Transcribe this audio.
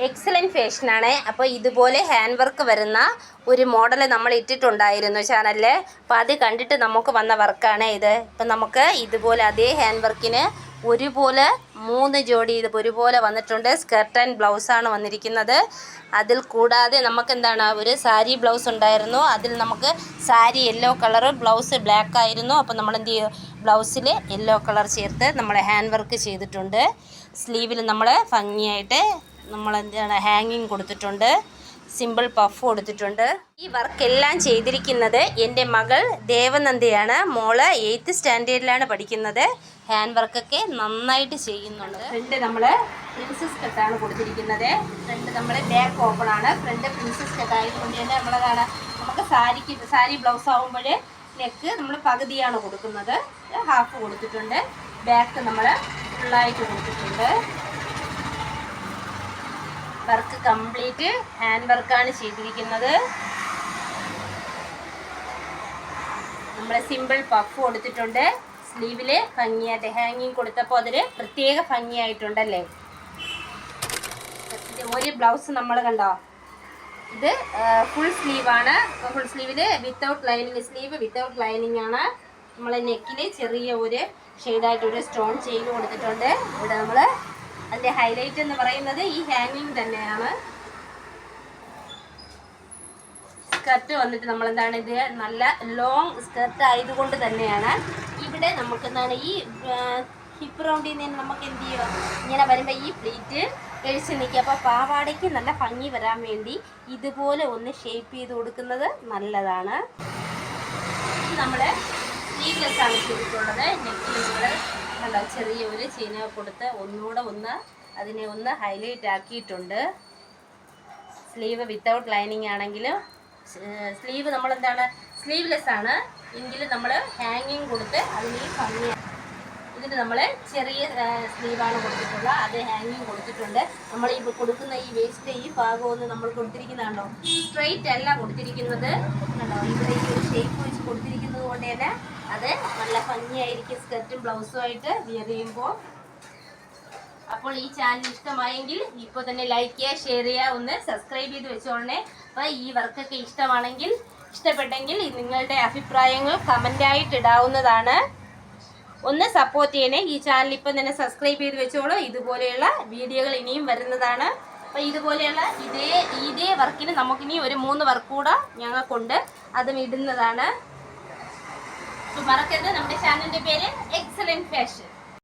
Excellent ഫാഷനാണ്. അപ്പോൾ ഇതുപോലെ hand work വരുന്ന ഒരു മോഡൽ നമ്മൾ ഇട്ടിട്ടുണ്ടായിരുന്നു ചാനലിൽ. അപ്പോൾ അത് കണ്ടിട്ട് നമുക്ക് വന്ന വർക്കാണ് ഇത്. ഇപ്പം നമുക്ക് ഇതുപോലെ അതേ ഹാൻഡ് വർക്കിന് ഒരുപോലെ 3 ജോഡി ഇത് ഒരുപോലെ വന്നിട്ടുണ്ട്. സ്കർട്ട് ആൻഡ് ബ്ലൗസാണ് വന്നിരിക്കുന്നത്. അതിൽ കൂടാതെ നമുക്ക് എന്താണ് ഒരു സാരി ബ്ലൗസ് ഉണ്ടായിരുന്നു. അതിൽ നമുക്ക് sari yellow colour, blouse black ആയിരുന്നു. അപ്പോൾ നമ്മൾ എന്ത് ചെയ്യും, ബ്ലൗസിൽ യെല്ലോ കളർ ചേർത്ത് നമ്മൾ ഹാൻഡ് വർക്ക് ചെയ്തിട്ടുണ്ട്. സ്ലീവിൽ നമ്മൾ ഭംഗിയായിട്ട് നമ്മൾ എന്താണ് ഹാങ്ങിങ് കൊടുത്തിട്ടുണ്ട്. സിമ്പിൾ പഫ് കൊടുത്തിട്ടുണ്ട്. ഈ വർക്കെല്ലാം ചെയ്തിരിക്കുന്നത് എൻ്റെ മകൾ ദേവനന്ദയാണ്. മോള് 8th സ്റ്റാൻഡേർഡിലാണ് പഠിക്കുന്നത്. ഹാൻഡ് വർക്കൊക്കെ നന്നായിട്ട് ചെയ്യുന്നുണ്ട്. ഫ്രണ്ട് നമ്മൾ പ്രിൻസസ് കട്ടാണ് കൊടുത്തിരിക്കുന്നത്. ഫ്രണ്ട് നമ്മൾ ബാക്ക് ഓപ്പൺ ആണ്. ഫ്രണ്ട് പ്രിൻസസ് കട്ട് ആയതുകൊണ്ട് തന്നെ നമ്മളതാണ് നമുക്ക് സാരി ബ്ലൗസ് ആകുമ്പോൾ നെക്ക് നമ്മൾ പകുതിയാണ് കൊടുക്കുന്നത്. ഹാഫ് കൊടുത്തിട്ടുണ്ട്. ബാക്ക് നമ്മൾ ഫുള്ളായിട്ട് കൊടുത്തിട്ടുണ്ട്. വർക്ക് കംപ്ലീറ്റ് ഹാൻഡ് വർക്കാണ് ചെയ്തിരിക്കുന്നത്. നമ്മൾ സിമ്പിൾ പഫ് കൊടുത്തിട്ടുണ്ട്. സ്ലീവിൽ ഭംഗിയായിട്ട് ഹാങ്ങിങ് കൊടുത്തപ്പോൾ അതിൽ പ്രത്യേക ഭംഗിയായിട്ടുണ്ടല്ലേ. ഒരു ബ്ലൗസ് നമ്മൾ കണ്ടോ, ഇത് ഫുൾ സ്ലീവാണ്. ഫുൾ സ്ലീവിൽ without lining, sleeve without lining ആണ്. നമ്മൾ നെക്കിൽ ചെറിയ ഒരു ഷെയ്ഡായിട്ടൊരു സ്റ്റോൺ ചെയിൻ കൊടുത്തിട്ടുണ്ട്. ഇവിടെ നമ്മൾ അതിൻ്റെ ഹൈലൈറ്റ് എന്ന് പറയുന്നത് ഈ ഹാങ്ങിങ് തന്നെയാണ്. സ്കർട്ട് വന്നിട്ട് നമ്മളെന്താണ്, ഇത് നല്ല ലോങ് സ്കർട്ട് ആയതുകൊണ്ട് തന്നെയാണ് ഇവിടെ നമുക്ക് എന്താണ് ഈ ഹിപ്പ് റൗണ്ടിൽ നിന്ന് നമുക്ക് എന്ത് ചെയ്യുക, ഇങ്ങനെ വരുമ്പോൾ ഈ പ്ലീറ്റ് കഴിച്ച് നിൽക്കുക. അപ്പോൾ പാവാടയ്ക്ക് നല്ല ഭംഗി വരാൻ വേണ്ടി ഇതുപോലെ ഒന്ന് ഷേപ്പ് ചെയ്ത് കൊടുക്കുന്നത് നല്ലതാണ്. നമ്മൾ സ്ലീവ്ലെസ് ആണ് ചെയ്തിട്ടുള്ളത്. നെക്കിൽ നമ്മൾ നല്ല ചെറിയ ഒരു ചെയിൻ കൊടുത്ത് ഒന്നുകൂടെ അതിനെ ഒന്ന് ഹൈലൈറ്റ് ആക്കിയിട്ടുണ്ട്. സ്ലീവ് വിത്തൗട്ട് ലൈനിങ് ആണെങ്കിലും സ്ലീവ് നമ്മളെന്താണ് സ്ലീവ്ലെസ് ആണ് എങ്കിലും നമ്മൾ ഹാങ്ങിങ് കൊടുത്ത് അതിന് ഭംഗി. ഇതിന് നമ്മൾ ചെറിയ സ്ലീവാണ് കൊടുത്തിട്ടുള്ളത്. അത് ഹാങ്ങിങ് കൊടുത്തിട്ടുണ്ട്. നമ്മൾ ഈ കൊടുക്കുന്ന ഈ വേസ്റ്റ് ഈ ഭാഗമൊന്നും നമ്മൾ കൊടുത്തിരിക്കുന്നതാണോ, സ്ട്രെയിറ്റ് അല്ല കൊടുത്തിരിക്കുന്നത് കണ്ടോ. ഇവിടെ ഈ ഒരു ഷേപ്പ് വെച്ച് കൊടുത്തിരിക്കുന്നത് കൊണ്ട് തന്നെ അത് നല്ല ഭംഗിയായിരിക്കും സ്കർട്ടും ബ്ലൗസും ആയിട്ട് വിയർ ചെയ്യുമ്പോൾ. അപ്പോൾ ഈ ചാനൽ ഇഷ്ടമായെങ്കിൽ ഇപ്പോൾ തന്നെ ലൈക്ക് ചെയ്യുക, ഷെയർ ചെയ്യുക, ഒന്ന് സബ്സ്ക്രൈബ് ചെയ്ത് വെച്ചോളണേ. അപ്പോൾ ഈ വർക്കൊക്കെ ഇഷ്ടപ്പെട്ടെങ്കിൽ നിങ്ങളുടെ അഭിപ്രായങ്ങൾ കമൻ്റായിട്ട് ഇടാവുന്നതാണ്. ഒന്ന് സപ്പോർട്ട് ചെയ്യണേ. ഈ ചാനൽ ഇപ്പം തന്നെ സബ്സ്ക്രൈബ് ചെയ്ത് വെച്ചോളൂ. ഇതുപോലെയുള്ള വീഡിയോകൾ ഇനിയും വരുന്നതാണ്. അപ്പോൾ ഇതുപോലെയുള്ള ഇതേ വർക്കിന് നമുക്കിനി ഒരു 3 വർക്ക് കൂടെ ഞങ്ങൾക്കുണ്ട്, അതും ഇടുന്നതാണ്. മറക്കരുത്, നമ്മുടെ ചാനലിൻ്റെ പേര് എക്സലൻറ്റ് ഫാഷൻ.